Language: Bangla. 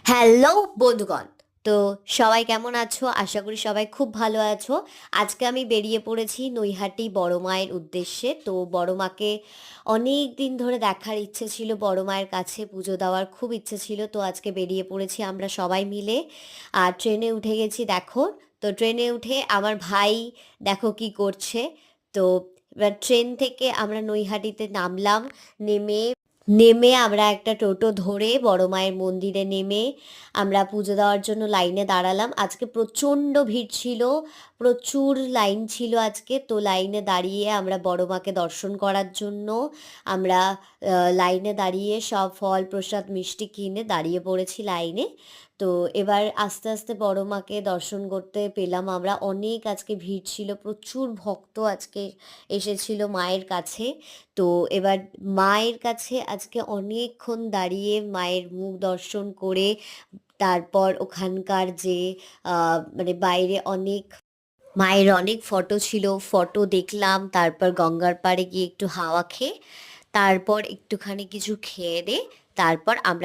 হ্যালো বন্ধুগণ। তো সবাই কেমন আছো? আশা করি সবাই খুব ভালো আছো। আজকে আমি বেরিয়ে পড়েছি নৈহাটি বড় মায়ের উদ্দেশ্যে। তো বড় মাকে অনেক দিন ধরে দেখার ইচ্ছে ছিল, বড় মায়ের কাছে পুজো দেওয়ার খুব ইচ্ছে ছিল। তো আজকে বেরিয়ে পড়েছি আমরা সবাই মিলে। আর ট্রেনে উঠে গেছি দেখো। তো ট্রেনে উঠে আমার ভাই দেখো কি করছে। তো এবার ট্রেন থেকে আমরা নৈহাটিতে নামলাম। নেমে নেমে আমরা একটা টোটো ধরে বড় মায়ের মন্দিরে নেমে আমরা পুজো দেওয়ার জন্য লাইনে দাঁড়ালাম। আজকে প্রচণ্ড ভিড় ছিল, প্রচুর লাইন ছিল আজকে। তো লাইনে দাঁড়িয়ে আমরা বড় মাকে দর্শন করার জন্য আমরা লাইনে দাঁড়িয়ে সব ফল প্রসাদ মিষ্টি কিনে দাঁড়িয়ে পড়েছি লাইনে। তো এবার আস্তে আস্তে বড় মাকে দর্শন করতে পেলাম আমরা। অনেক আজকে ভিড় ছিল, প্রচুর ভক্ত আজকে এসেছিল মায়ের কাছে। তো এবার মায়ের কাছে আজকে অনেকক্ষণ দাঁড়িয়ে মায়ের মুখ দর্শন করে তারপর ওখানকার যে মানে বাইরে অনেক মায়ের অনেক ফটো ছিল, ফটো দেখলাম। তারপর গঙ্গার পাড়ে গিয়ে একটু হাওয়া খেয়ে তারপর একটুখানি কিছু খেয়ে দিয়ে তারপর আমরা